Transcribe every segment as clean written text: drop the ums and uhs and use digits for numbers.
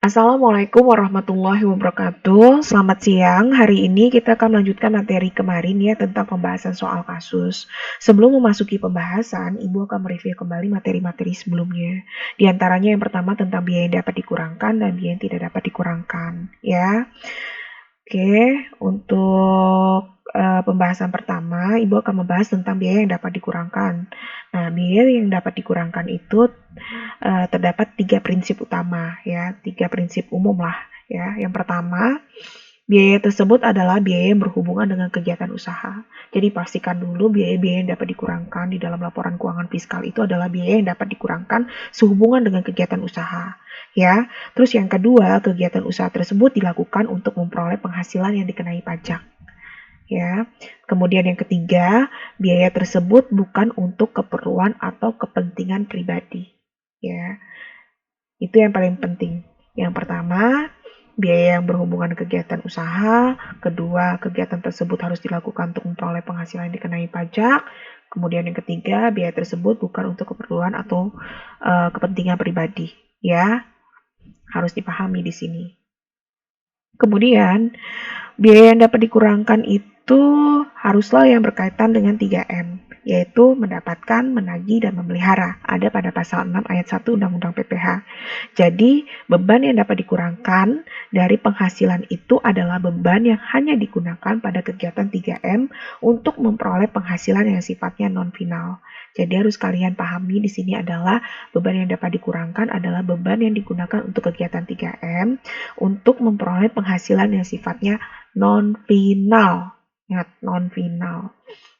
Assalamualaikum warahmatullahi wabarakatuh. Selamat siang. Hari ini kita akan melanjutkan materi kemarin ya tentang pembahasan soal kasus. Sebelum memasuki pembahasan, Ibu akan mereview kembali materi-materi sebelumnya. Di antaranya yang pertama tentang biaya yang dapat dikurangkan dan biaya yang tidak dapat dikurangkan, ya. Oke, untuk pembahasan pertama, Ibu akan membahas tentang biaya yang dapat dikurangkan. Nah, biaya yang dapat dikurangkan itu terdapat 3 prinsip utama ya, 3 prinsip umum lah ya. Yang pertama, biaya tersebut adalah biaya yang berhubungan dengan kegiatan usaha. Jadi pastikan dulu biaya-biaya yang dapat dikurangkan di dalam laporan keuangan fiskal itu adalah biaya yang dapat dikurangkan sehubungan dengan kegiatan usaha. Ya, terus yang kedua, kegiatan usaha tersebut dilakukan untuk memperoleh penghasilan yang dikenai pajak. Ya, kemudian yang ketiga, biaya tersebut bukan untuk keperluan atau kepentingan pribadi. Ya, itu yang paling penting. Yang pertama, biaya yang berhubungan kegiatan usaha. Kedua, kegiatan tersebut harus dilakukan untuk memperoleh penghasilan yang dikenai pajak. Kemudian yang ketiga, biaya tersebut bukan untuk keperluan atau kepentingan pribadi. Ya, harus dipahami di sini. Kemudian, biaya yang dapat dikurangkan itu haruslah yang berkaitan dengan 3M, yaitu mendapatkan, menagih, dan memelihara. Ada pada pasal 6 ayat 1 Undang-Undang PPH. Jadi, beban yang dapat dikurangkan dari penghasilan itu adalah beban yang hanya digunakan pada kegiatan 3M untuk memperoleh penghasilan yang sifatnya non-final. Jadi harus kalian pahami di sini adalah beban yang dapat dikurangkan adalah beban yang digunakan untuk kegiatan 3M untuk memperoleh penghasilan yang sifatnya non-final. Ingat, non-final.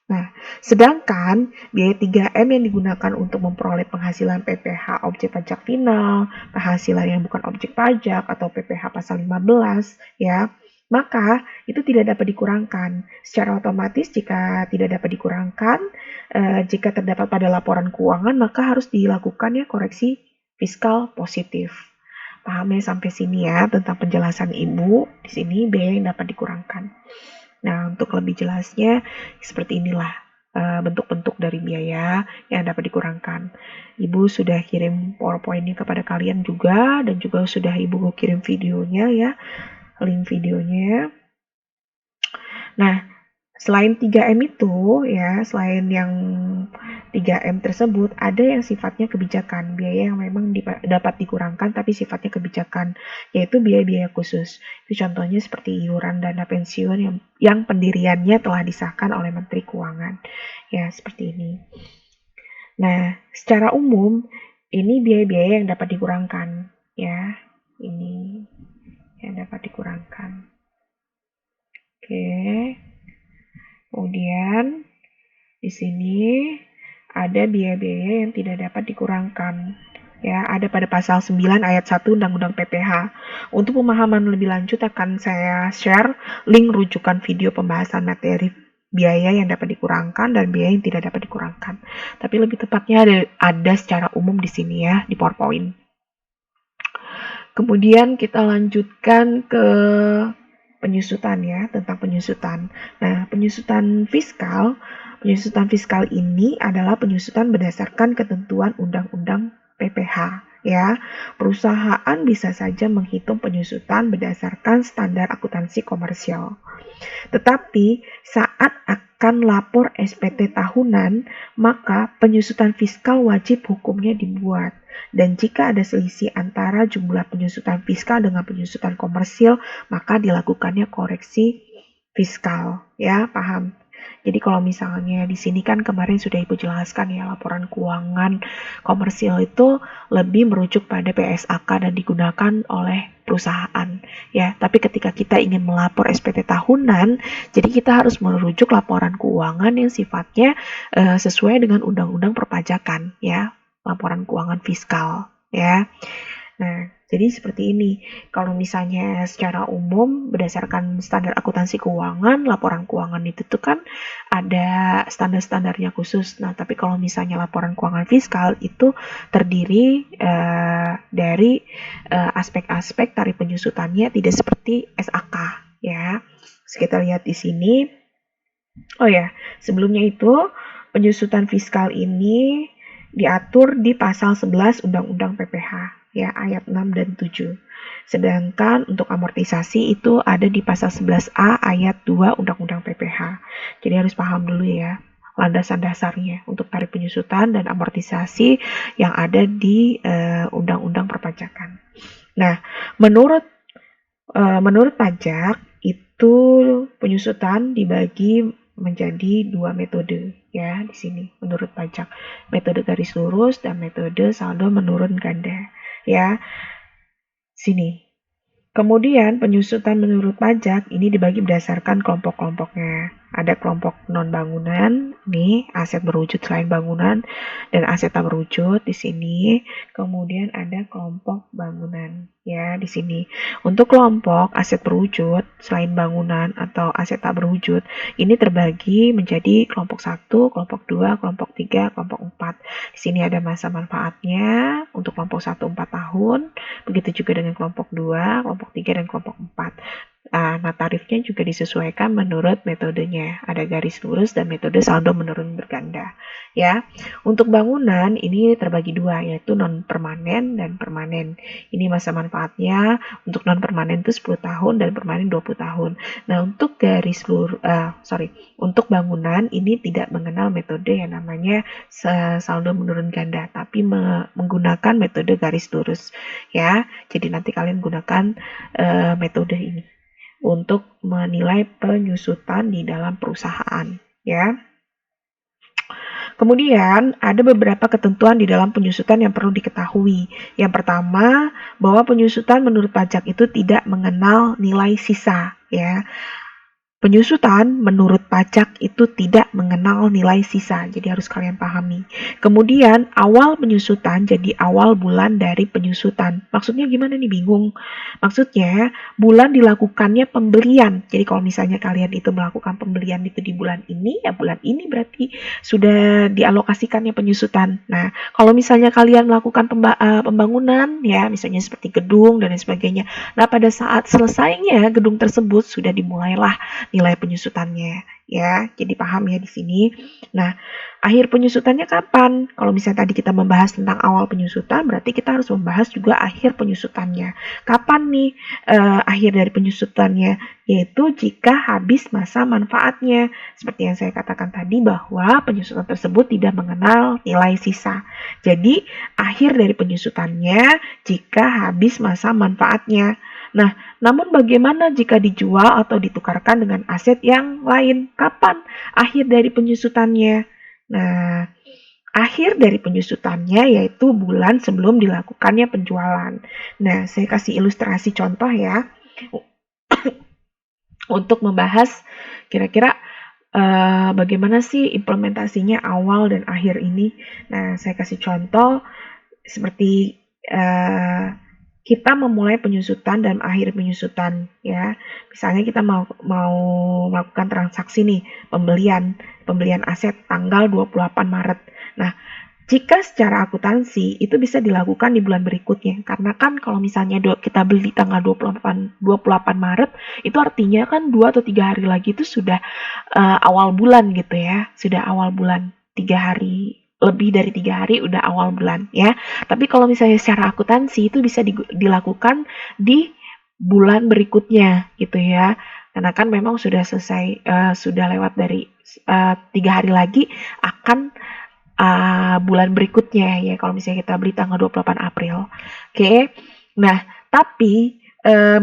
Nah, sedangkan biaya 3M yang digunakan untuk memperoleh penghasilan PPH objek pajak final, penghasilan yang bukan objek pajak atau PPH pasal 15 ya, maka itu tidak dapat dikurangkan. Secara otomatis jika tidak dapat dikurangkan, jika terdapat pada laporan keuangan maka harus dilakukan ya koreksi fiskal positif. Pahami sampai sini ya tentang penjelasan Ibu. Di sini biaya yang dapat dikurangkan. Nah, untuk lebih jelasnya seperti inilah bentuk-bentuk dari biaya yang dapat dikurangkan. Ibu sudah kirim PowerPoint-nya kepada kalian juga dan juga sudah Ibu kirim videonya ya, link videonya. Nah, selain 3M itu ya, selain yang 3M tersebut, ada yang sifatnya kebijakan, biaya yang memang dapat dikurangkan tapi sifatnya kebijakan, yaitu biaya-biaya khusus. Itu contohnya seperti iuran dana pensiun yang pendiriannya telah disahkan oleh Menteri Keuangan. Ya, seperti ini. Nah, secara umum, ini biaya-biaya yang dapat dikurangkan. Ya, ini yang dapat dikurangkan. Oke. Kemudian di sini ada biaya-biaya yang tidak dapat dikurangkan. Ya, ada pada pasal 9 ayat 1 Undang-Undang PPH. Untuk pemahaman lebih lanjut akan saya share link rujukan video pembahasan materi biaya yang dapat dikurangkan dan biaya yang tidak dapat dikurangkan. Tapi lebih tepatnya ada secara umum di sini ya, di PowerPoint. Kemudian kita lanjutkan ke penyusutan ya, tentang penyusutan. Nah, penyusutan fiskal ini adalah penyusutan berdasarkan ketentuan Undang-Undang PPH ya. Perusahaan bisa saja menghitung penyusutan berdasarkan standar akuntansi komersial. Tetapi saat akan lapor SPT tahunan, maka penyusutan fiskal wajib hukumnya dibuat. Dan jika ada selisih antara jumlah penyusutan fiskal dengan penyusutan komersil, maka dilakukannya koreksi fiskal. Ya, paham? Jadi kalau misalnya di sini kan kemarin sudah Ibu jelaskan ya, laporan keuangan komersil itu lebih merujuk pada PSAK dan digunakan oleh perusahaan ya. Tapi ketika kita ingin melapor SPT tahunan, jadi kita harus merujuk laporan keuangan yang sifatnya sesuai dengan undang-undang perpajakan ya, laporan keuangan fiskal ya. Nah, jadi seperti ini. Kalau misalnya secara umum berdasarkan standar akuntansi keuangan, laporan keuangan itu tuh kan ada standar-standarnya khusus. Nah, tapi kalau misalnya laporan keuangan fiskal itu terdiri dari aspek-aspek tarif penyusutannya tidak seperti SAK ya. Terus kita lihat di sini. Oh ya, sebelumnya itu penyusutan fiskal ini diatur di pasal 11 Undang-Undang PPH ya, ayat 6 dan 7. Sedangkan untuk amortisasi itu ada di pasal 11A ayat 2 Undang-Undang PPH. Jadi harus paham dulu ya landasan dasarnya untuk tarif penyusutan dan amortisasi yang ada di Undang-Undang Perpajakan. Nah, menurut pajak itu penyusutan dibagi menjadi 2 metode ya di sini menurut pajak, metode garis lurus dan metode saldo menurun ganda ya. Sini. Kemudian penyusutan menurut pajak ini dibagi berdasarkan kelompok-kelompoknya. Ada kelompok non-bangunan, nih aset berwujud selain bangunan dan aset tak berwujud di sini. Kemudian ada kelompok bangunan ya di sini. Untuk kelompok aset berwujud selain bangunan atau aset tak berwujud ini terbagi menjadi kelompok 1, kelompok 2, kelompok 3, kelompok 4. Di sini ada masa manfaatnya untuk kelompok 1 4 tahun, begitu juga dengan kelompok 2, kelompok 3, dan kelompok 4. Nah, tarifnya juga disesuaikan menurut metodenya. Ada garis lurus dan metode saldo menurun berganda. Ya, untuk bangunan ini terbagi dua, yaitu non permanen dan permanen. Ini masa manfaatnya untuk non permanen itu 10 tahun dan permanen 20 tahun. Nah, untuk untuk bangunan ini tidak mengenal metode yang namanya saldo menurun ganda, tapi menggunakan metode garis lurus. Ya, jadi nanti kalian gunakan metode ini untuk menilai penyusutan di dalam perusahaan, ya. Kemudian ada beberapa ketentuan di dalam penyusutan yang perlu diketahui. Yang pertama, bahwa penyusutan menurut pajak itu tidak mengenal nilai sisa, ya. Penyusutan menurut pajak itu tidak mengenal nilai sisa, jadi harus kalian pahami. Kemudian awal penyusutan jadi awal bulan dari penyusutan. Maksudnya gimana nih, bingung? Maksudnya bulan dilakukannya pembelian. Jadi kalau misalnya kalian itu melakukan pembelian itu di bulan ini, ya bulan ini berarti sudah dialokasikannya penyusutan. Nah, kalau misalnya kalian melakukan pembangunan, ya misalnya seperti gedung dan lain sebagainya. Nah, pada saat selesainya gedung tersebut sudah dimulailah nilai penyusutannya ya. Jadi paham ya di sini. Nah, akhir penyusutannya kapan? Kalau misalnya tadi kita membahas tentang awal penyusutan, berarti kita harus membahas juga akhir penyusutannya. Kapan nih akhir dari penyusutannya? Yaitu jika habis masa manfaatnya. Seperti yang saya katakan tadi bahwa penyusutan tersebut tidak mengenal nilai sisa. Jadi, akhir dari penyusutannya jika habis masa manfaatnya. Nah, namun bagaimana jika dijual atau ditukarkan dengan aset yang lain? Kapan akhir dari penyusutannya? Nah, akhir dari penyusutannya yaitu bulan sebelum dilakukannya penjualan. Nah, saya kasih ilustrasi contoh ya untuk membahas kira-kira bagaimana sih implementasinya awal dan akhir ini. Nah, saya kasih contoh seperti kita memulai penyusutan dan akhir penyusutan ya. Misalnya kita mau melakukan transaksi nih, pembelian aset tanggal 28 Maret. Nah, jika secara akuntansi itu bisa dilakukan di bulan berikutnya. Karena kan kalau misalnya kita beli tanggal 28 Maret, itu artinya kan 2 atau 3 hari lagi itu sudah awal bulan gitu ya. Sudah awal bulan, 3 hari lebih dari 3 hari udah awal bulan ya. Tapi kalau misalnya secara akuntansi itu bisa dilakukan di bulan berikutnya gitu ya. Karena kan memang sudah selesai, sudah lewat dari 3 hari lagi akan bulan berikutnya ya. Kalau misalnya kita beli tanggal 28 April. Oke. Nah, tapi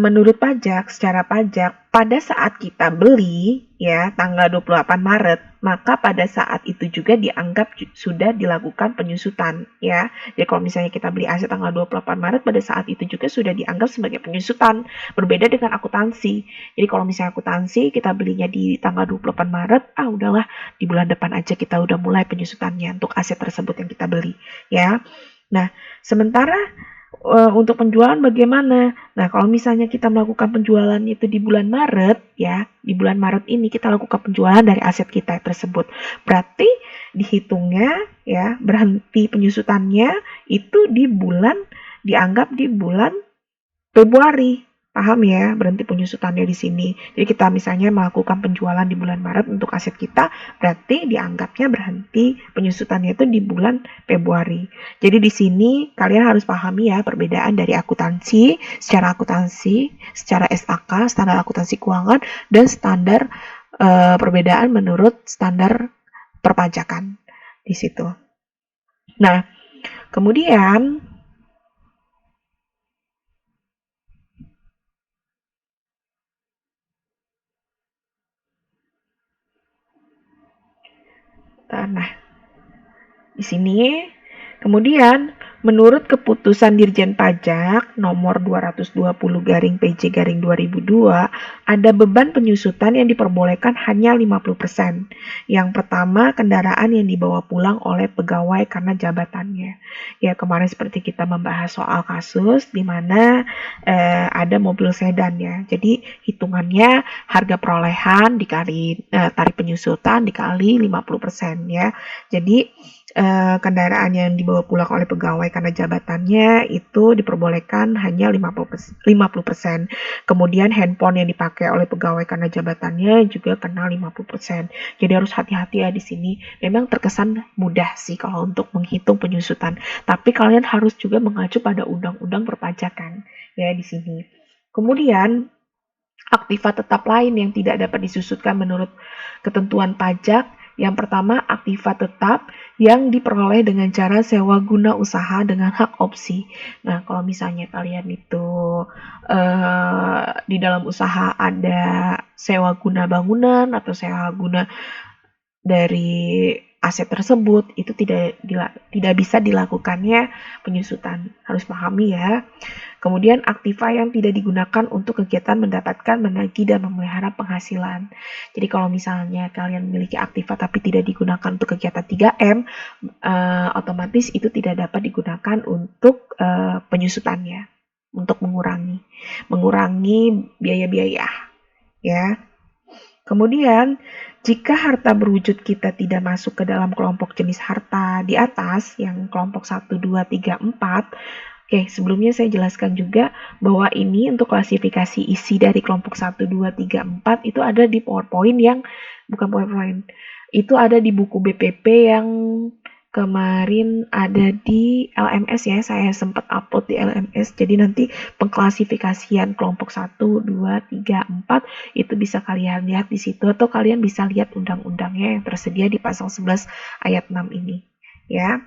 menurut pajak, secara pajak, pada saat kita beli ya tanggal 28 Maret, maka pada saat itu juga dianggap sudah dilakukan penyusutan ya. Jadi kalau misalnya kita beli aset tanggal 28 Maret, pada saat itu juga sudah dianggap sebagai penyusutan. Berbeda dengan akuntansi. Jadi kalau misalnya akuntansi kita belinya di tanggal 28 Maret, udahlah di bulan depan aja kita udah mulai penyusutannya untuk aset tersebut yang kita beli ya. Nah, sementara untuk penjualan bagaimana? Nah, kalau misalnya kita melakukan penjualan itu di bulan Maret, ya, di bulan Maret ini kita lakukan penjualan dari aset kita tersebut. Berarti dihitungnya, ya, berhenti penyusutannya itu dianggap di bulan Februari. Paham ya, berhenti penyusutannya di sini. Jadi kita misalnya melakukan penjualan di bulan Maret untuk aset kita, berarti dianggapnya berhenti penyusutannya itu di bulan Februari. Jadi di sini kalian harus pahami ya perbedaan dari secara akuntansi, secara SAK, standar akuntansi keuangan, dan standar perbedaan menurut standar perpajakan di situ. Nah, kemudian nah, di sini kemudian menurut keputusan Dirjen Pajak nomor 220/PJ/2002 ada beban penyusutan yang diperbolehkan hanya 50%. Yang pertama, kendaraan yang dibawa pulang oleh pegawai karena jabatannya. Ya, kemarin seperti kita membahas soal kasus di mana ada mobil sedan ya. Jadi hitungannya harga perolehan dikali tarif penyusutan dikali 50% ya. Jadi kendaraan yang dibawa pulang oleh pegawai karena jabatannya itu diperbolehkan hanya 50%. Kemudian handphone yang dipakai oleh pegawai karena jabatannya juga kena 50%. Jadi harus hati-hati ya di sini. Memang terkesan mudah sih kalau untuk menghitung penyusutan, tapi kalian harus juga mengacu pada undang-undang perpajakan ya di sini. Kemudian aktiva tetap lain yang tidak dapat disusutkan menurut ketentuan pajak. Yang pertama, aktiva tetap yang diperoleh dengan cara sewa guna usaha dengan hak opsi. Nah, kalau misalnya kalian itu di dalam usaha ada sewa guna bangunan atau sewa guna dari aset tersebut, itu tidak bisa dilakukannya penyusutan. Harus pahami ya. Kemudian aktiva yang tidak digunakan untuk kegiatan mendapatkan, menagih, dan memelihara penghasilan. Jadi kalau misalnya kalian memiliki aktiva tapi tidak digunakan untuk kegiatan 3M, otomatis itu tidak dapat digunakan untuk penyusutannya, untuk mengurangi biaya-biaya ya. Kemudian, jika harta berwujud kita tidak masuk ke dalam kelompok jenis harta di atas, yang kelompok 1, 2, 3, 4, oke, sebelumnya saya jelaskan juga bahwa ini untuk klasifikasi isi dari kelompok 1, 2, 3, 4 itu ada di PowerPoint bukan PowerPoint, itu ada di buku BPP yang kemarin ada di LMS ya, saya sempat upload di LMS, jadi nanti pengklasifikasian kelompok 1, 2, 3, 4 itu bisa kalian lihat di situ, atau kalian bisa lihat undang-undangnya yang tersedia di pasal 11 ayat 6 ini ya.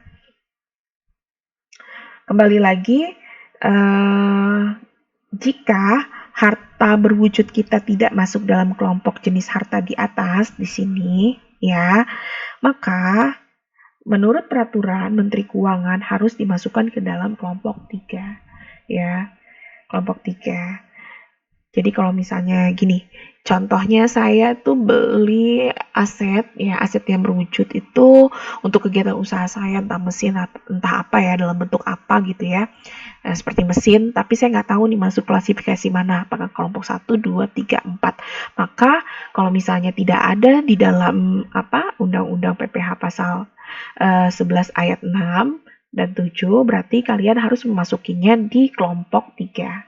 Kembali lagi, jika harta berwujud kita tidak masuk dalam kelompok jenis harta di atas di sini ya, maka menurut peraturan Menteri Keuangan harus dimasukkan ke dalam kelompok 3 ya, kelompok 3. Jadi kalau misalnya gini, contohnya saya tuh beli aset yang berwujud itu untuk kegiatan usaha saya, entah mesin, entah apa ya, dalam bentuk apa gitu ya. Seperti mesin, tapi saya nggak tahu nih masuk klasifikasi mana, apakah kelompok 1, 2, 3, 4. Maka kalau misalnya tidak ada di dalam Undang-Undang PPH pasal 11 ayat 6 dan 7, berarti kalian harus memasukinya di kelompok 3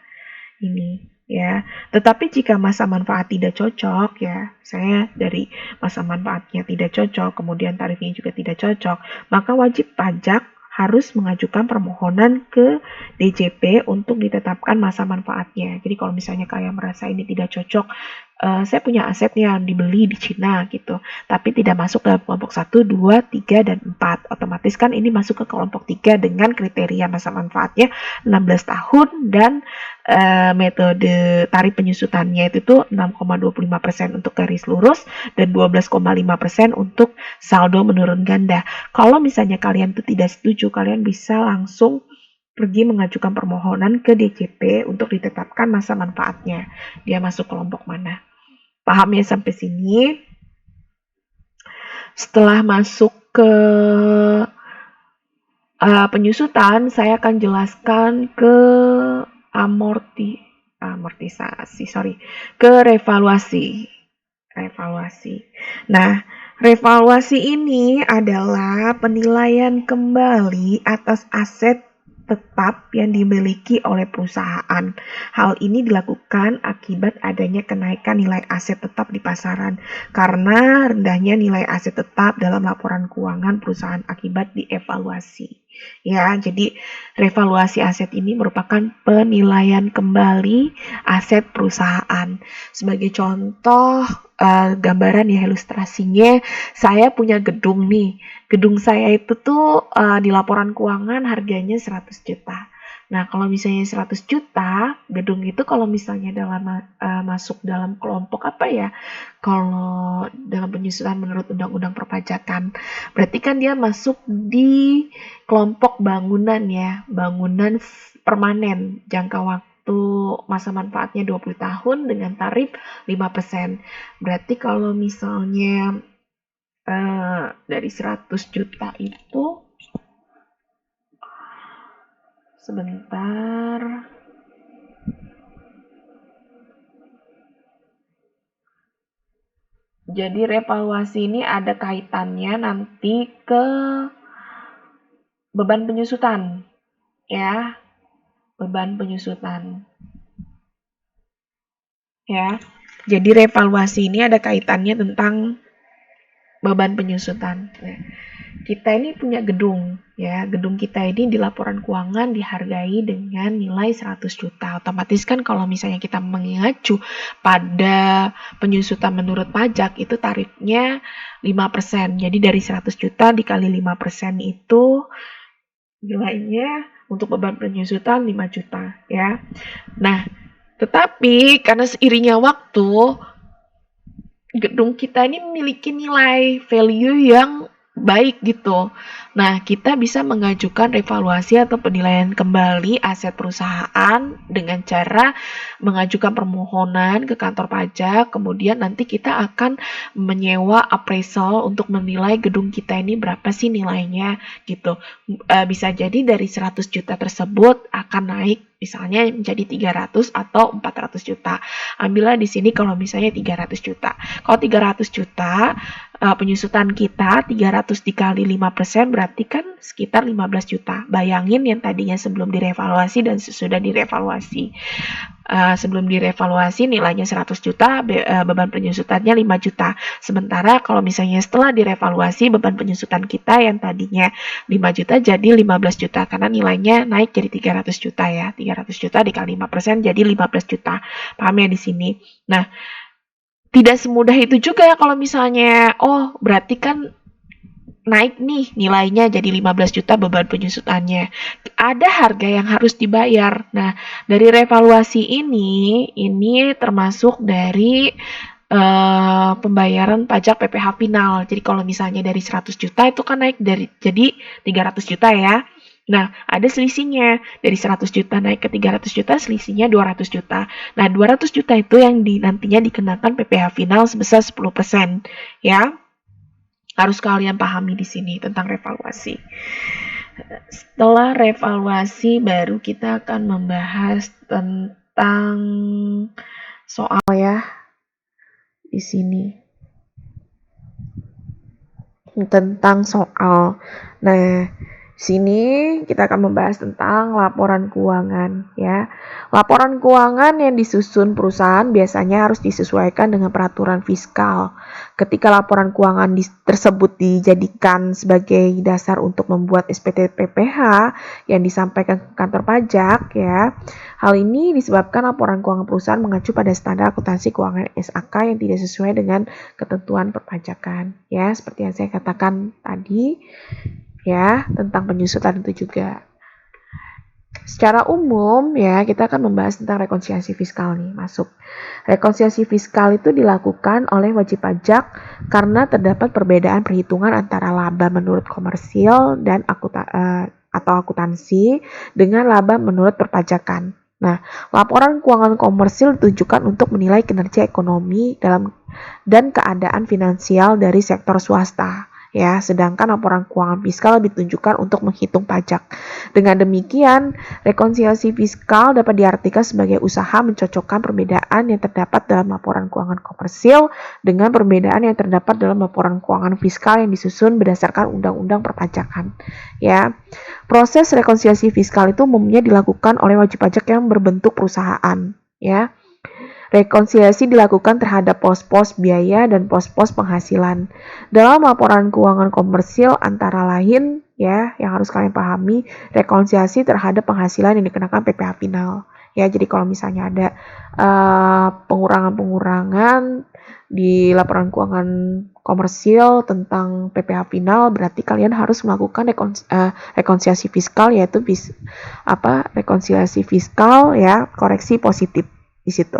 ini ya. Tetapi jika masa manfaat tidak cocok ya, saya dari masa manfaatnya tidak cocok, kemudian tarifnya juga tidak cocok, maka wajib pajak harus mengajukan permohonan ke DJP untuk ditetapkan masa manfaatnya. Jadi kalau misalnya kalian merasa ini tidak cocok, saya punya aset yang dibeli di Cina gitu, tapi tidak masuk dalam kelompok 1, 2, 3, dan 4. Otomatis kan ini masuk ke kelompok 3 dengan kriteria masa manfaatnya 16 tahun dan metode tarif penyusutannya itu tuh 6,25% untuk garis lurus dan 12,5% untuk saldo menurun ganda. Kalau misalnya kalian tuh tidak setuju, kalian bisa langsung pergi mengajukan permohonan ke DJP untuk ditetapkan masa manfaatnya. Dia masuk kelompok mana. Paham ya sampai sini? Setelah masuk ke penyusutan, saya akan jelaskan ke ke revaluasi. Nah, revaluasi ini adalah penilaian kembali atas aset tetap yang dimiliki oleh perusahaan. Hal ini dilakukan akibat adanya kenaikan nilai aset tetap di pasaran karena rendahnya nilai aset tetap dalam laporan keuangan perusahaan akibat dievaluasi. Ya, jadi revaluasi aset ini merupakan penilaian kembali aset perusahaan. Sebagai contoh, gambaran ya ilustrasinya, saya punya gedung nih. Gedung saya itu tuh di laporan keuangan harganya 100 juta. Nah, kalau misalnya 100 juta, gedung itu kalau misalnya masuk dalam kelompok apa ya? Kalau dalam penyusunan menurut Undang-Undang Perpajakan, berarti kan dia masuk di kelompok bangunan ya, bangunan permanen, jangka waktu masa manfaatnya 20 tahun dengan tarif 5%. Berarti kalau misalnya dari 100 juta itu sebentar. Jadi revaluasi ini ada kaitannya nanti ke beban penyusutan ya, beban penyusutan ya. Jadi revaluasi ini ada kaitannya tentang beban penyusutan. Nah, kita ini punya gedung ya, gedung kita ini di laporan keuangan dihargai dengan nilai 100 juta. Otomatis kan kalau misalnya kita mengacu pada penyusutan menurut pajak itu tarifnya 5%. Jadi dari 100 juta dikali 5% itu nilainya untuk beban penyusutan 5 juta ya. Nah, tetapi karena seiringnya waktu gedung kita ini memiliki nilai value yang baik gitu. Nah, kita bisa mengajukan revaluasi atau penilaian kembali aset perusahaan dengan cara mengajukan permohonan ke kantor pajak, kemudian nanti kita akan menyewa appraisal untuk menilai gedung kita ini berapa sih nilainya gitu. Bisa jadi dari 100 juta tersebut akan naik misalnya menjadi 300 atau 400 juta. Ambillah di sini kalau misalnya 300 juta. Kalau 300 juta, penyusutan kita 300 dikali 5% berarti kan sekitar 15 juta. Bayangin yang tadinya sebelum direvaluasi dan sesudah direvaluasi. Sebelum direvaluasi nilainya 100 juta, beban penyusutannya 5 juta. Sementara kalau misalnya setelah direvaluasi beban penyusutan kita yang tadinya 5 juta jadi 15 juta karena nilainya naik jadi 300 juta ya. 300 juta dikali 5% jadi 15 juta. Paham ya di sini? Nah, tidak semudah itu juga kalau misalnya, oh berarti kan naik nih nilainya jadi 15 juta beban penyusutannya. Ada harga yang harus dibayar. Nah, dari revaluasi ini termasuk dari pembayaran pajak PPh final. Jadi kalau misalnya dari 100 juta itu kan naik jadi 300 juta ya. Nah, ada selisihnya. Dari 100 juta naik ke 300 juta, selisihnya 200 juta. Nah, 200 juta itu yang nantinya dikenakan PPh final sebesar 10%. Ya, harus kalian pahami di sini tentang revaluasi. Setelah revaluasi, baru kita akan membahas tentang soal ya di sini. Tentang soal. Nah, sini kita akan membahas tentang laporan keuangan ya. Laporan keuangan yang disusun perusahaan biasanya harus disesuaikan dengan peraturan fiskal. Ketika laporan keuangan tersebut dijadikan sebagai dasar untuk membuat SPT PPh yang disampaikan ke kantor pajak ya. Hal ini disebabkan laporan keuangan perusahaan mengacu pada standar akuntansi keuangan SAK yang tidak sesuai dengan ketentuan perpajakan ya, seperti yang saya katakan tadi ya, tentang penyusutan itu juga. Secara umum ya, kita akan membahas tentang rekonsiliasi fiskal nih, masuk. Rekonsiliasi fiskal itu dilakukan oleh wajib pajak karena terdapat perbedaan perhitungan antara laba menurut komersil dan atau akuntansi dengan laba menurut perpajakan. Nah, laporan keuangan komersil ditujukan untuk menilai kinerja ekonomi dan keadaan finansial dari sektor swasta. ya, sedangkan laporan keuangan fiskal ditunjukkan untuk menghitung pajak. Dengan demikian, rekonsiliasi fiskal dapat diartikan sebagai usaha mencocokkan perbedaan yang terdapat dalam laporan keuangan komersil dengan perbedaan yang terdapat dalam laporan keuangan fiskal yang disusun berdasarkan undang-undang perpajakan. Ya, proses rekonsiliasi fiskal itu umumnya dilakukan oleh wajib pajak yang berbentuk perusahaan. Ya, rekonsiliasi dilakukan terhadap pos-pos biaya dan pos-pos penghasilan. Dalam laporan keuangan komersil antara lain, ya, yang harus kalian pahami, rekonsiliasi terhadap penghasilan yang dikenakan PPh final. Ya, jadi kalau misalnya ada pengurangan-pengurangan di laporan keuangan komersil tentang PPh final, berarti kalian harus melakukan rekonsiliasi fiskal, yaitu rekonsiliasi fiskal, ya, koreksi positif di situ.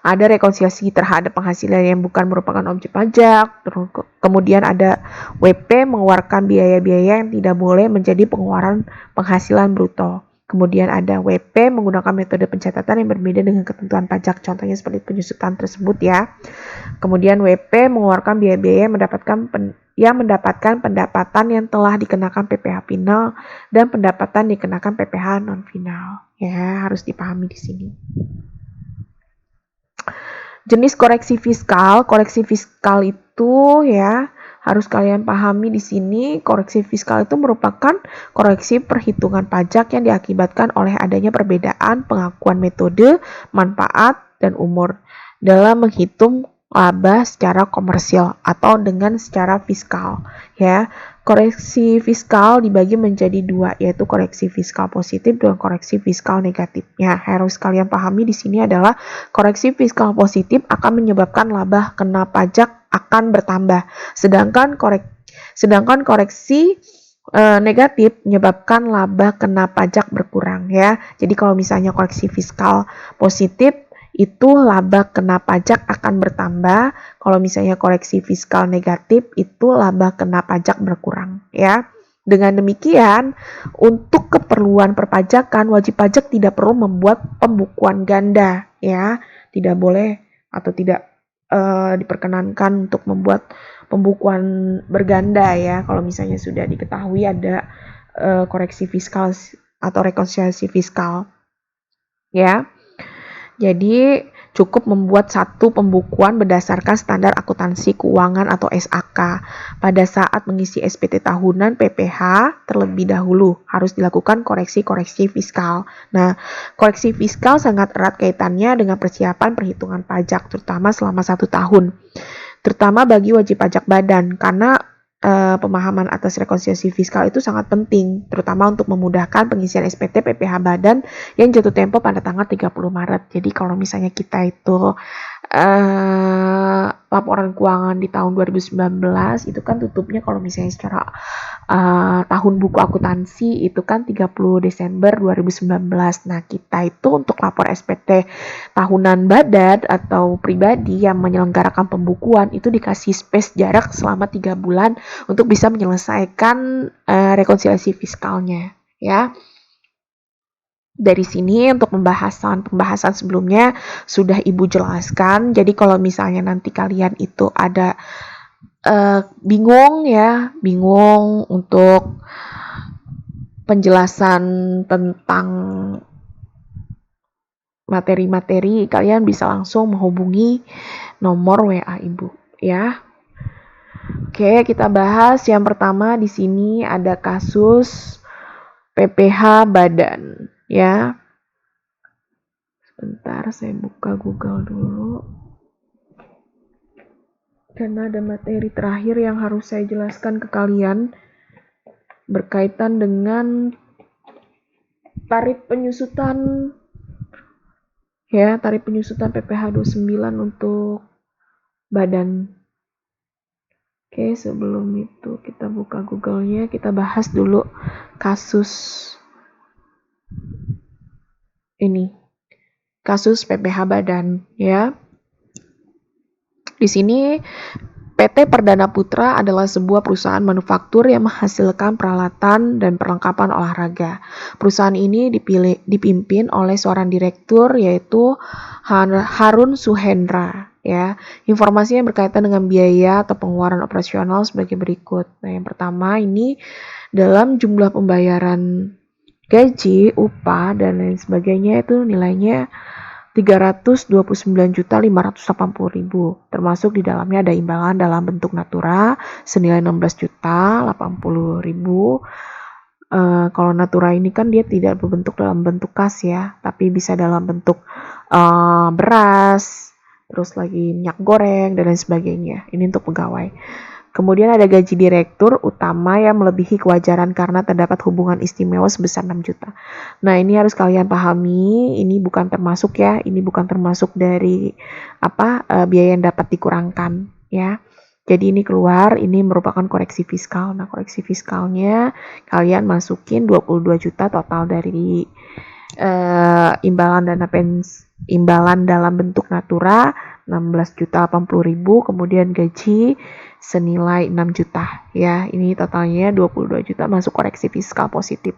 Ada rekonsiliasi terhadap penghasilan yang bukan merupakan objek pajak, kemudian ada WP mengeluarkan biaya-biaya yang tidak boleh menjadi pengeluaran penghasilan bruto. Kemudian ada WP menggunakan metode pencatatan yang berbeda dengan ketentuan pajak, contohnya seperti penyusutan tersebut ya. Kemudian WP mengeluarkan biaya-biaya yang mendapatkan pendapatan yang telah dikenakan PPh final dan pendapatan dikenakan PPh non final. Ya, harus dipahami di sini. Jenis koreksi fiskal itu ya harus kalian pahami di sini. Koreksi fiskal itu merupakan koreksi perhitungan pajak yang diakibatkan oleh adanya perbedaan pengakuan metode, manfaat, dan umur dalam menghitung laba secara komersial atau dengan secara fiskal. Ya, koreksi fiskal dibagi menjadi dua, yaitu koreksi fiskal positif dan koreksi fiskal negatif. Ya, harus kalian pahami di sini adalah koreksi fiskal positif akan menyebabkan laba kena pajak akan bertambah, sedangkan koreksi negatif menyebabkan laba kena pajak berkurang ya. Jadi kalau misalnya koreksi fiskal positif itu laba kena pajak akan bertambah, kalau misalnya koreksi fiskal negatif itu laba kena pajak berkurang ya. Dengan demikian, untuk keperluan perpajakan, wajib pajak tidak perlu membuat pembukuan ganda ya. Tidak boleh atau tidak diperkenankan untuk membuat pembukuan berganda ya. Kalau misalnya sudah diketahui ada koreksi fiskal atau rekonsiliasi fiskal ya. Jadi cukup membuat satu pembukuan berdasarkan standar akuntansi keuangan atau SAK. Pada saat mengisi SPT tahunan PPh terlebih dahulu harus dilakukan koreksi-koreksi fiskal. Nah, koreksi fiskal sangat erat kaitannya dengan persiapan perhitungan pajak, terutama selama 1 tahun. Terutama bagi wajib pajak badan, karena pemahaman atas rekonsiliasi fiskal itu sangat penting, terutama untuk memudahkan pengisian SPT PPh badan yang jatuh tempo pada tanggal 30 Maret. Jadi kalau misalnya kita itu laporan keuangan di tahun 2019 itu kan tutupnya kalau misalnya secara tahun buku akuntansi itu kan 30 Desember 2019. Nah, kita itu untuk lapor SPT tahunan badan atau pribadi yang menyelenggarakan pembukuan itu dikasih space jarak selama 3 bulan untuk bisa menyelesaikan rekonsiliasi fiskalnya ya. Dari sini untuk pembahasan sebelumnya sudah Ibu jelaskan. Jadi kalau misalnya nanti kalian itu ada bingung untuk penjelasan tentang materi-materi, kalian bisa langsung menghubungi nomor WA Ibu ya. Oke, kita bahas yang pertama di sini ada kasus PPh badan ya. Sebentar, saya buka Google dulu. Karena ada materi terakhir yang harus saya jelaskan ke kalian berkaitan dengan tarif penyusutan ya, tarif penyusutan PPh 29 untuk badan. Oke, sebelum itu kita buka Google-nya, kita bahas dulu kasus ini. Kasus PPh badan ya. Di sini PT Perdana Putra adalah sebuah perusahaan manufaktur yang menghasilkan peralatan dan perlengkapan olahraga. Perusahaan ini dipimpin oleh seorang direktur yaitu Harun Suhendra. Ya, informasi yang berkaitan dengan biaya atau pengeluaran operasional sebagai berikut. Nah, yang pertama ini dalam jumlah pembayaran gaji, upah, dan lain sebagainya itu nilainya 329.580.000, termasuk di dalamnya ada imbalan dalam bentuk natura senilai 16.080.000. Kalau natura ini kan dia tidak berbentuk dalam bentuk kas ya, tapi bisa dalam bentuk beras, terus lagi minyak goreng dan lain sebagainya. Ini untuk pegawai. Kemudian ada gaji direktur utama yang melebihi kewajaran karena terdapat hubungan istimewa sebesar 6 juta. Nah, ini harus kalian pahami, ini bukan termasuk ya, ini bukan termasuk dari biaya yang dapat dikurangkan ya. Jadi ini keluar, ini merupakan koreksi fiskal. Nah, koreksi fiskalnya kalian masukin 22 juta total dari imbalan dalam bentuk natura 16.080.000, kemudian gaji senilai 6 juta ya. Ini totalnya 22 juta masuk koreksi fiskal positif.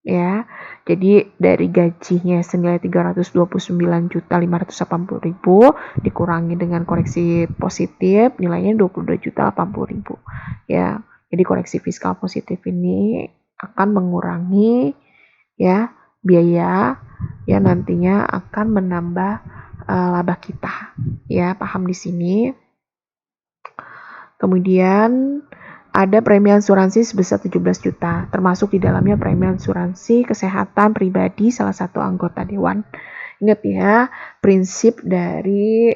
Ya. Jadi dari gajinya senilai 329.580.000 dikurangi dengan koreksi positif nilainya 22.080.000 ya. Jadi koreksi fiskal positif ini akan mengurangi ya biaya ya, nantinya akan menambah laba kita ya, paham di sini. Kemudian ada premi asuransi sebesar 17 juta, termasuk di dalamnya premi asuransi kesehatan pribadi salah satu anggota dewan. Ingat ya, prinsip dari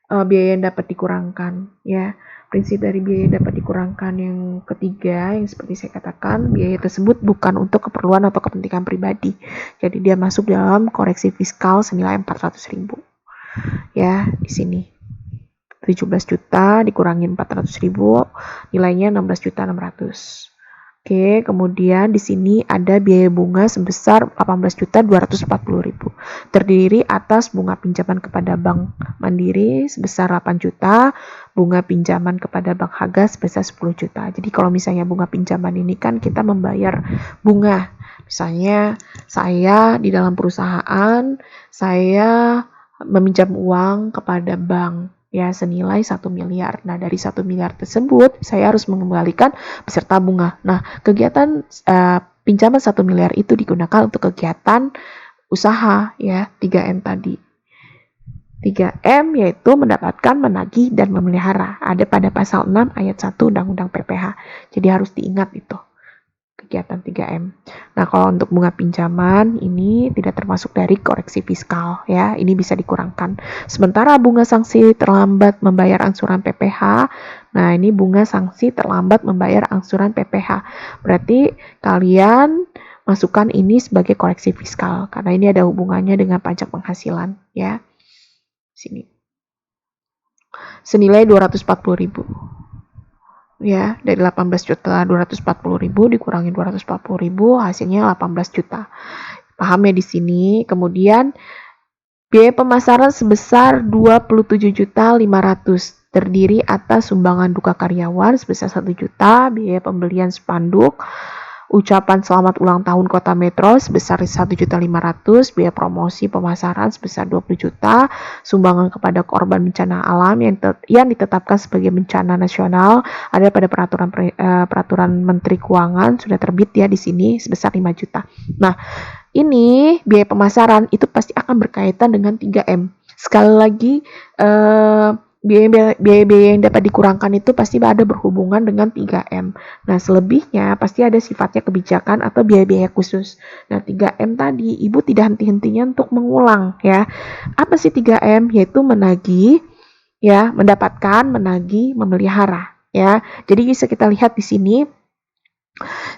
biaya yang dapat dikurangkan ya. Prinsip dari biaya yang dapat dikurangkan yang ketiga, yang seperti saya katakan, biaya tersebut bukan untuk keperluan atau kepentingan pribadi. Jadi dia masuk dalam koreksi fiskal senilai 400.000. Ya, di sini. 17 juta dikurangi 400.000, nilainya 16.600. Oke, kemudian di sini ada biaya bunga sebesar 18.240.000. Terdiri atas bunga pinjaman kepada Bank Mandiri sebesar 8 juta, bunga pinjaman kepada Bank Haga sebesar 10 juta. Jadi kalau misalnya bunga pinjaman ini kan kita membayar bunga. Misalnya saya di dalam perusahaan, saya meminjam uang kepada bank ya senilai 1 miliar. Nah, dari 1 miliar tersebut saya harus mengembalikan beserta bunga. Nah, kegiatan pinjaman 1 miliar itu digunakan untuk kegiatan usaha ya, 3M tadi. 3M yaitu mendapatkan, menagih, dan memelihara. Ada pada pasal 6 ayat 1 Undang-Undang PPH. Jadi harus diingat itu. Kegiatan 3M. Nah, kalau untuk bunga pinjaman ini tidak termasuk dari koreksi fiskal ya, ini bisa dikurangkan. Sementara bunga sanksi terlambat membayar angsuran PPH, nah ini bunga sanksi terlambat membayar angsuran PPH. Berarti kalian masukkan ini sebagai koreksi fiskal karena ini ada hubungannya dengan pajak penghasilan ya. Sini. Senilai 240.000. Ya, dari 18.240.000 dikurangi 240.000 hasilnya 18 juta. Paham ya di sini? Kemudian biaya pemasaran sebesar 27.500 terdiri atas sumbangan duka karyawan sebesar 1 juta, biaya pembelian spanduk, ucapan selamat ulang tahun Kota Metro sebesar 1.500.000, biaya promosi pemasaran sebesar 20 juta, sumbangan kepada korban bencana alam yang ditetapkan sebagai bencana nasional ada pada peraturan Menteri Keuangan sudah terbit ya di sini sebesar 5 juta. Nah, ini biaya pemasaran itu pasti akan berkaitan dengan 3M. Sekali lagi biaya-biaya yang dapat dikurangkan itu pasti ada berhubungan dengan 3M. Nah, selebihnya pasti ada sifatnya kebijakan atau biaya-biaya khusus. Nah, 3M tadi, Ibu tidak henti-hentinya untuk mengulang ya. Apa sih 3M? Yaitu menagih, ya, mendapatkan, menagih, memelihara ya. Jadi bisa kita lihat di sini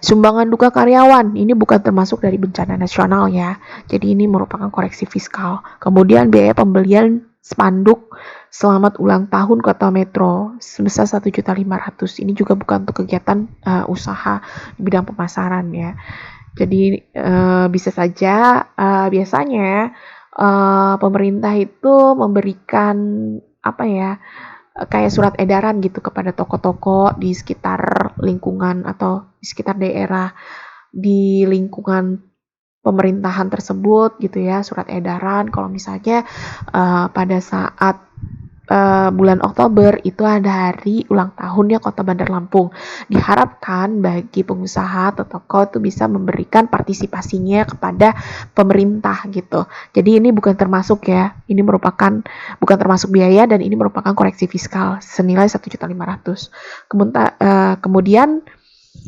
sumbangan duka karyawan ini bukan termasuk dari bencana nasional ya. Jadi ini merupakan koreksi fiskal. Kemudian biaya pembelian spanduk selamat ulang tahun Kota Metro sebesar 1.500.000. Ini juga bukan untuk kegiatan usaha di bidang pemasaran ya. Jadi bisa saja biasanya pemerintah itu memberikan kayak surat edaran gitu kepada toko-toko di sekitar lingkungan atau di sekitar daerah di lingkungan pemerintahan tersebut gitu ya, surat edaran kalau misalnya pada saat bulan Oktober itu ada hari ulang tahunnya Kota Bandar Lampung. Diharapkan bagi pengusaha atau toko itu bisa memberikan partisipasinya kepada pemerintah gitu. Jadi ini bukan termasuk ya, ini merupakan bukan termasuk biaya dan ini merupakan koreksi fiskal senilai 1.500.000. Kemudian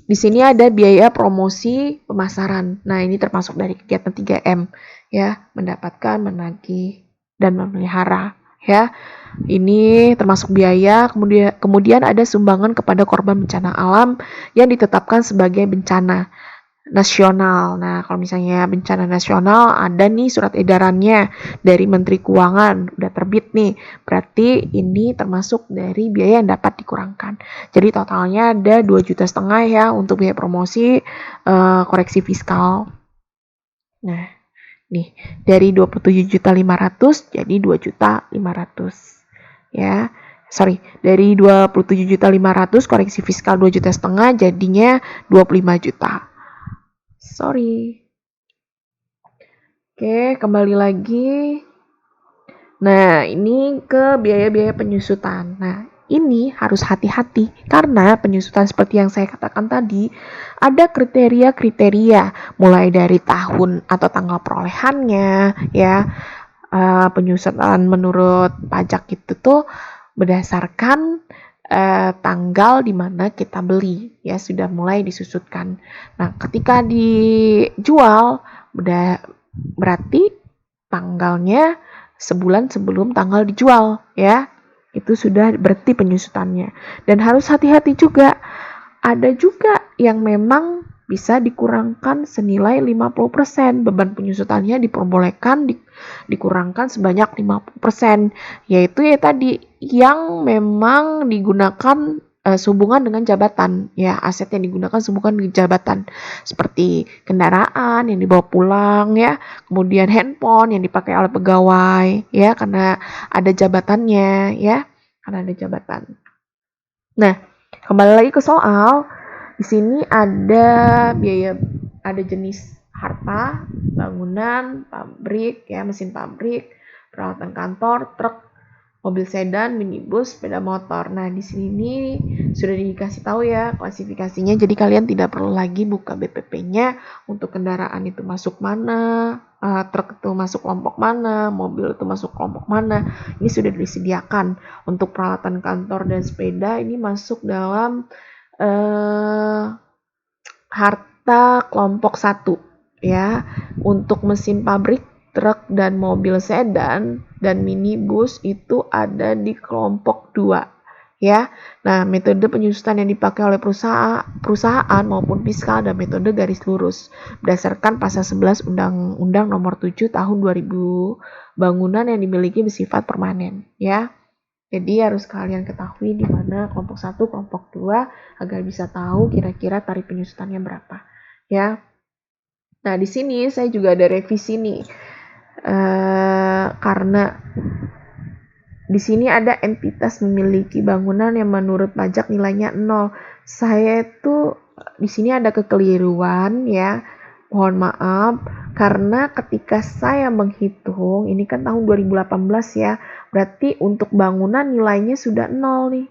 di sini ada biaya promosi pemasaran. Nah, ini termasuk dari kegiatan 3M ya, mendapatkan, menagih dan memelihara ya. Ini termasuk biaya, kemudian ada sumbangan kepada korban bencana alam yang ditetapkan sebagai bencana nasional. Nah, kalau misalnya bencana nasional ada nih surat edarannya dari Menteri Keuangan, udah terbit nih. Berarti ini termasuk dari biaya yang dapat dikurangkan. Jadi totalnya ada 2,5 juta ya untuk biaya promosi koreksi fiskal. Nah, nih dari 27.500.000 jadi 2.500.000 ya. Sorry, dari 27.500.000 koreksi fiskal 2,5 juta jadinya 25 juta. Sorry. Oke, kembali lagi. Nah, ini ke biaya-biaya penyusutan. Nah, ini harus hati-hati karena penyusutan seperti yang saya katakan tadi ada kriteria-kriteria mulai dari tahun atau tanggal perolehannya ya. Penyusutan menurut pajak itu tuh berdasarkan tanggal di mana kita beli ya sudah mulai disusutkan. Nah, ketika dijual berarti tanggalnya sebulan sebelum tanggal dijual ya. Itu sudah berarti penyusutannya. Dan harus hati-hati juga. Ada juga yang memang bisa dikurangkan senilai 50%. Beban penyusutannya diperbolehkan dikurangkan sebanyak 50%. Yaitu ya tadi yang memang digunakan sehubungan dengan jabatan. Ya, aset yang digunakan sehubungan dengan jabatan. Seperti kendaraan yang dibawa pulang ya. Kemudian handphone yang dipakai oleh pegawai ya. Karena ada jabatannya ya. Karena ada jabatan. Nah, kembali lagi ke soal, di sini ada biaya, ada jenis harta, bangunan, pabrik, ya mesin pabrik, peralatan kantor, truk, mobil sedan, minibus, sepeda motor. Nah, di sini sudah dikasih tahu ya klasifikasinya. Jadi kalian tidak perlu lagi buka BPP-nya untuk kendaraan itu masuk mana, truk itu masuk kelompok mana, mobil itu masuk kelompok mana. Ini sudah disediakan. Untuk peralatan kantor dan sepeda ini masuk dalam harta kelompok 1 ya. Untuk mesin pabrik, truk dan mobil sedan dan minibus itu ada di kelompok 2 ya. Nah, metode penyusutan yang dipakai oleh perusahaan maupun fiskal dan metode garis lurus berdasarkan pasal 11 Undang-Undang Nomor 7 Tahun 2000 bangunan yang dimiliki bersifat permanen ya. Jadi harus kalian ketahui di mana kelompok 1, kelompok 2 agar bisa tahu kira-kira tarif penyusutannya berapa ya. Nah, di sini saya juga ada revisi nih. Karena di sini ada entitas memiliki bangunan yang menurut pajak nilainya 0. Saya itu di sini ada kekeliruan ya. Mohon maaf karena ketika saya menghitung, ini kan tahun 2018 ya. Berarti untuk bangunan nilainya sudah 0 nih.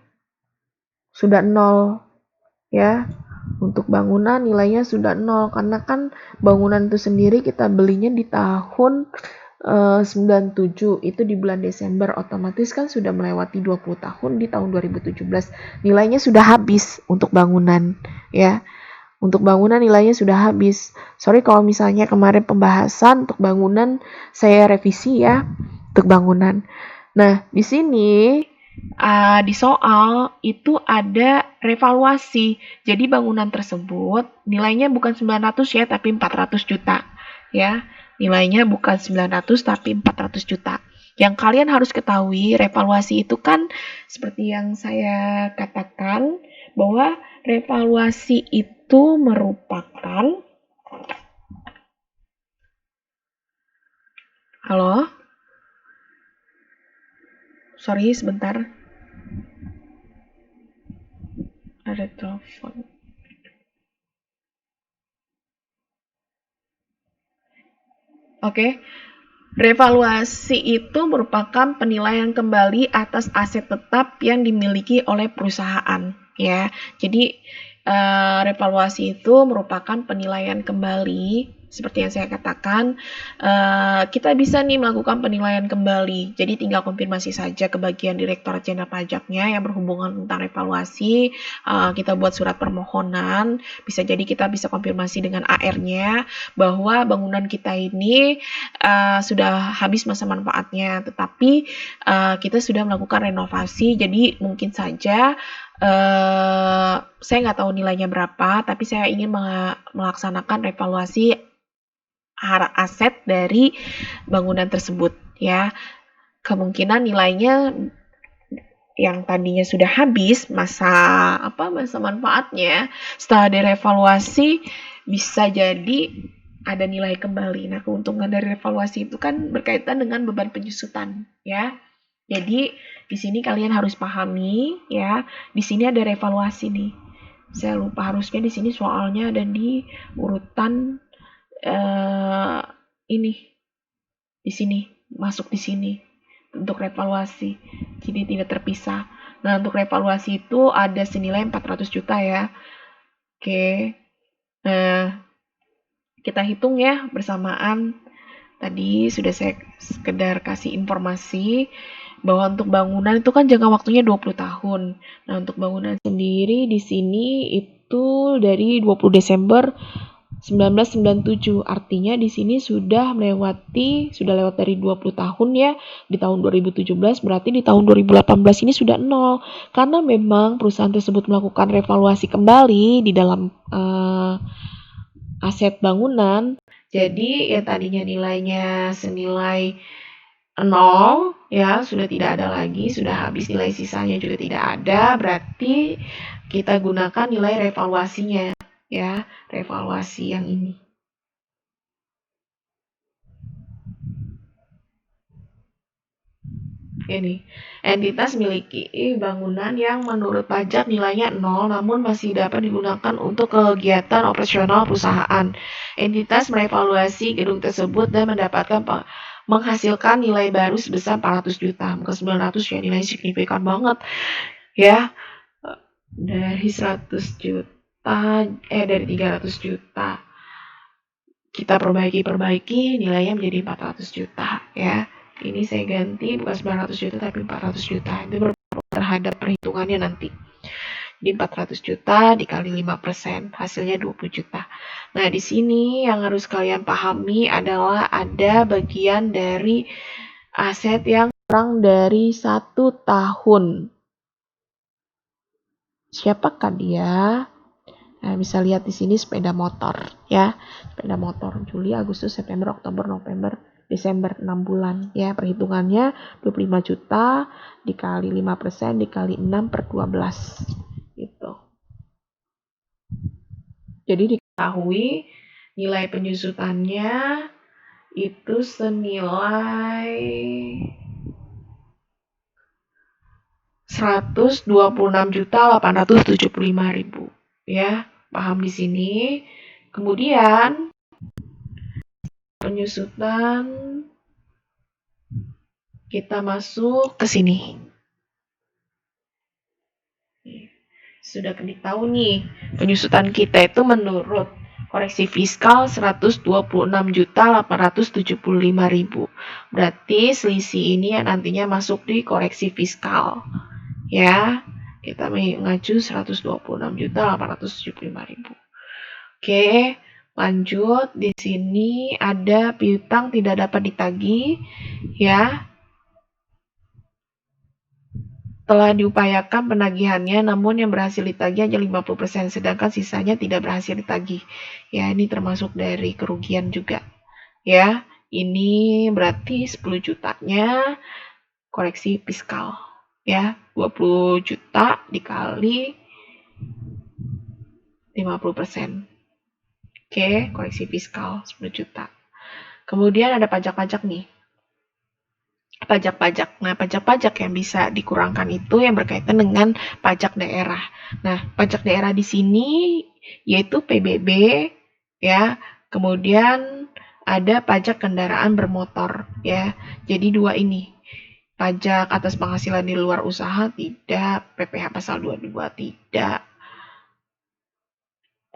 Sudah 0 ya. Untuk bangunan nilainya sudah 0 karena kan bangunan itu sendiri kita belinya di tahun 97 itu di bulan Desember, otomatis kan sudah melewati 20 tahun di tahun 2017. Nilainya sudah habis untuk bangunan ya. Untuk bangunan nilainya sudah habis. Sorry kalau misalnya kemarin pembahasan untuk bangunan saya revisi ya untuk bangunan. Nah, di sini di soal itu ada revaluasi. Jadi bangunan tersebut nilainya bukan 900 ya, tapi 400 juta. Ya, nilainya bukan 900 tapi 400 juta. Yang kalian harus ketahui, revaluasi itu kan seperti yang saya katakan bahwa revaluasi itu merupakan Halo? Sorry sebentar. Ada telepon. Oke. Revaluasi itu merupakan penilaian kembali atas aset tetap yang dimiliki oleh perusahaan, ya. Jadi revaluasi itu merupakan penilaian kembali, seperti yang saya katakan. Kita bisa nih melakukan penilaian kembali. Jadi tinggal konfirmasi saja ke bagian Direktorat Jenderal Pajaknya yang berhubungan tentang revaluasi. Kita buat surat permohonan. Bisa jadi kita bisa konfirmasi dengan AR-nya bahwa bangunan kita ini sudah habis masa manfaatnya, tetapi kita sudah melakukan renovasi, jadi mungkin saja saya nggak tahu nilainya berapa, tapi saya ingin melaksanakan revaluasi aset dari bangunan tersebut, ya. Kemungkinan nilainya yang tadinya sudah habis masa manfaatnya, setelah direvaluasi bisa jadi ada nilai kembali. Nah, keuntungan dari revaluasi itu kan berkaitan dengan beban penyusutan, ya. Jadi di sini kalian harus pahami, ya. Di sini ada revaluasi nih. Saya lupa, harusnya di sini soalnya ada di urutan ini. Di sini, masuk di sini untuk revaluasi. Jadi tidak terpisah. Nah, untuk revaluasi itu ada senilai 400 juta ya. Oke. Nah, kita hitung ya bersamaan. Tadi sudah saya sekedar kasih informasi bahwa untuk bangunan itu kan jangka waktunya 20 tahun. Nah, untuk bangunan sendiri di sini itu dari 20 Desember 1997. Artinya di sini sudah lewat dari 20 tahun ya. Di tahun 2017 berarti di tahun 2018 ini sudah nol. Karena memang perusahaan tersebut melakukan revaluasi kembali di dalam aset bangunan. Jadi yang tadinya nilainya senilai 0 ya sudah tidak ada lagi, sudah habis nilai sisanya juga tidak ada, berarti kita gunakan nilai revaluasinya ya, revaluasi yang ini. Ini, entitas miliki bangunan yang menurut pajak nilainya 0 namun masih dapat digunakan untuk kegiatan operasional perusahaan. Entitas merevaluasi gedung tersebut dan menghasilkan nilai baru sebesar 400 juta. Bukan 900 ya, nilai signifikan banget. Ya, dari 100 juta, dari 300 juta. Kita perbaiki nilainya menjadi 400 juta ya. Ini saya ganti bukan 900 juta tapi 400 juta. Itu terhadap perhitungannya nanti. Di 400 juta dikali 5%, hasilnya 20 juta. Nah, di sini yang harus kalian pahami adalah ada bagian dari aset yang kurang dari 1 tahun. Siapakah dia? Nah, bisa lihat di sini sepeda motor ya. Sepeda motor Juli, Agustus, September, Oktober, November, Desember, 6 bulan ya. Perhitungannya 25 juta dikali 5% dikali 6 per 12 gitu. Jadi diketahui nilai penyusutannya itu senilai 126.875.000 ya. Paham di sini? Kemudian penyusutan kita masuk ke sini. Sudah tahu nih, penyusutan kita itu menurut koreksi fiskal 126.875.000. Berarti selisih ini yang nantinya masuk di koreksi fiskal. Ya, kita mengacu 126.875.000. Oke, lanjut. Di sini ada piutang tidak dapat ditagih ya. Telah diupayakan penagihannya, namun yang berhasil ditagih hanya 50%, sedangkan sisanya tidak berhasil ditagih. Ya, ini termasuk dari kerugian juga. Ya, ini berarti 10 jutanya koreksi fiskal. Ya, 20 juta dikali 50%. Oke, koreksi fiskal 10 juta. Kemudian ada pajak-pajak nih. pajak-pajak. Nah, pajak-pajak yang bisa dikurangkan itu yang berkaitan dengan pajak daerah. Nah, pajak daerah di sini yaitu PBB, ya. Kemudian ada pajak kendaraan bermotor, ya. Jadi dua ini. Pajak atas penghasilan di luar usaha tidak, PPh pasal 22 tidak.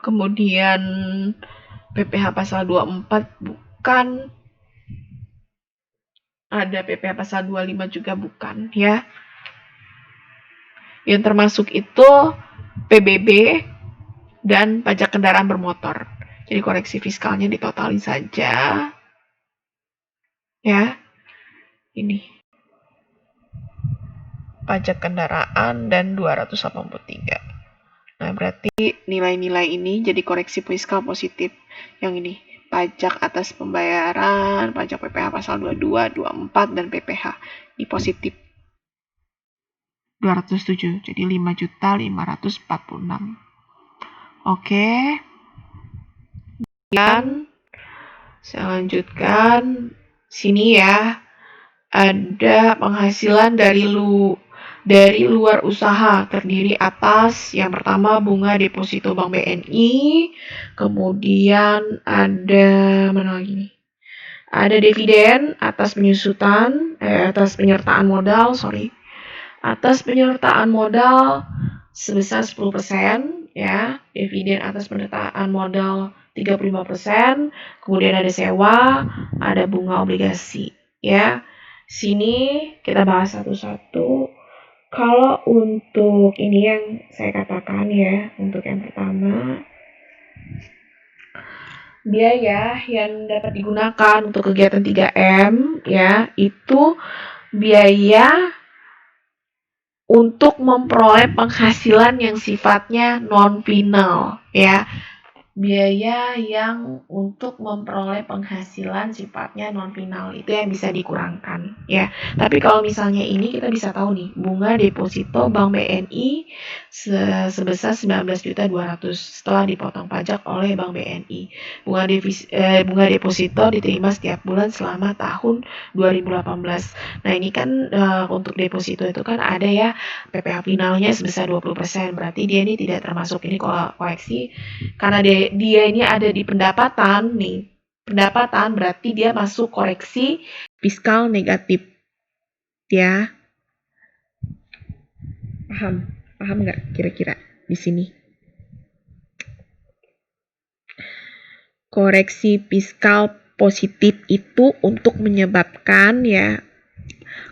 Kemudian PPh pasal 24 bukan, ada PPh pasal 25 juga bukan, ya. Yang termasuk itu PBB dan pajak kendaraan bermotor. Jadi koreksi fiskalnya ditotalin saja. Ya. Ini. Pajak kendaraan dan 283. Nah, berarti nilai-nilai ini jadi koreksi fiskal positif. Yang ini, pajak atas pembayaran, pajak PPh pasal 22, 24, dan PPh. Ini positif. 207, jadi 5.546. Oke. Dan saya lanjutkan. Sini ya, ada penghasilan dari luar usaha terdiri atas yang pertama bunga deposito Bank BNI, kemudian ada mana lagi nih? Ada dividen atas penyertaan modal, atas penyertaan modal sebesar 10%, ya. Dividen atas penyertaan modal 35%, kemudian ada sewa, ada bunga obligasi, ya. Sini kita bahas satu-satu. Kalau untuk ini yang saya katakan ya, untuk yang pertama, biaya yang dapat digunakan untuk kegiatan 3M ya, itu biaya untuk memperoleh penghasilan yang sifatnya non-final ya. Biaya yang untuk memperoleh penghasilan sifatnya non-final itu yang bisa dikurangkan ya. Tapi kalau misalnya ini kita bisa tahu nih, bunga deposito Bank BNI sebesar 19.200 setelah dipotong pajak oleh Bank BNI. Bunga deposito diterima setiap bulan selama tahun 2018. Nah, ini kan untuk deposito itu kan ada ya PPh finalnya sebesar 20%. Berarti dia ini tidak termasuk ini koreksi karena dia ini ada di pendapatan nih. Pendapatan berarti dia masuk koreksi fiskal negatif. Ya. Paham? Paham nggak kira-kira di sini? Koreksi fiskal positif itu untuk menyebabkan ya,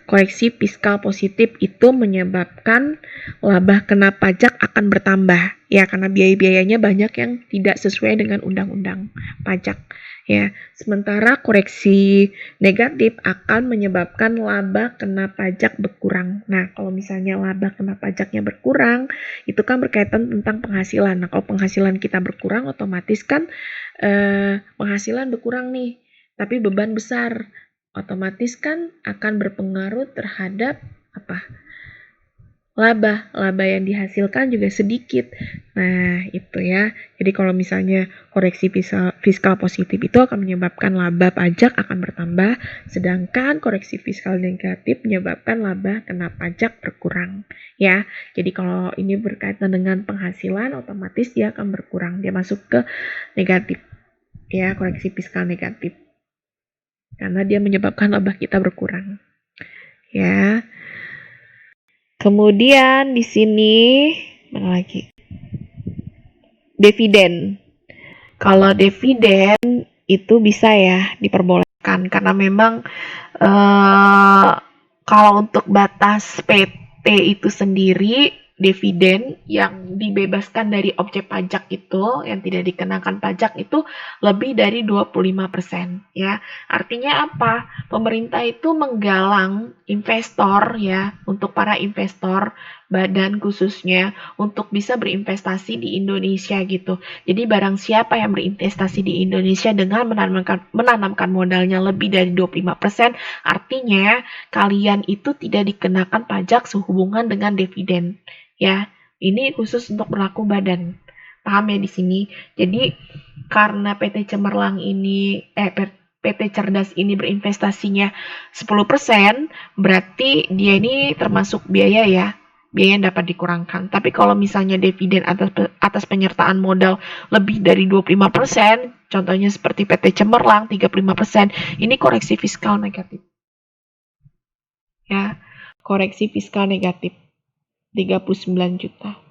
koreksi fiskal positif itu menyebabkan laba kena pajak akan bertambah ya, karena biaya-biayanya banyak yang tidak sesuai dengan undang-undang pajak ya. Sementara koreksi negatif akan menyebabkan laba kena pajak berkurang. Nah, kalau misalnya laba kena pajaknya berkurang, itu kan berkaitan tentang penghasilan. Nah, kalau penghasilan kita berkurang, otomatis kan penghasilan berkurang nih, tapi beban besar. Otomatis kan akan berpengaruh terhadap laba yang dihasilkan juga sedikit. Nah, itu ya. Jadi kalau misalnya koreksi fiskal positif itu akan menyebabkan laba pajak akan bertambah, sedangkan koreksi fiskal negatif menyebabkan laba kena pajak berkurang. Ya, jadi kalau ini berkaitan dengan penghasilan, otomatis dia akan berkurang. Dia masuk ke negatif. Ya, koreksi fiskal negatif. Karena dia menyebabkan laba kita berkurang. Ya. Kemudian di sini mana lagi? Dividen. Kalau dividen itu bisa ya diperbolehkan karena memang kalau untuk batas PT itu sendiri, dividen yang dibebaskan dari objek pajak itu, yang tidak dikenakan pajak itu lebih dari 25% ya. Artinya apa? Pemerintah itu menggalang investor ya, untuk para investor, badan khususnya, untuk bisa berinvestasi di Indonesia gitu. Jadi barang siapa yang berinvestasi di Indonesia dengan menanamkan modalnya lebih dari 25%, artinya kalian itu tidak dikenakan pajak sehubungan dengan dividen. Ya, ini khusus untuk pelaku badan. Paham ya di sini? Jadi karena PT Cemerlang ini PT Cerdas ini berinvestasinya 10%, berarti dia ini termasuk biaya ya, biaya yang dapat dikurangkan. Tapi kalau misalnya dividen atas penyertaan modal lebih dari 25%, contohnya seperti PT Cemerlang 35%, ini koreksi fiskal negatif. Ya, koreksi fiskal negatif 39 juta.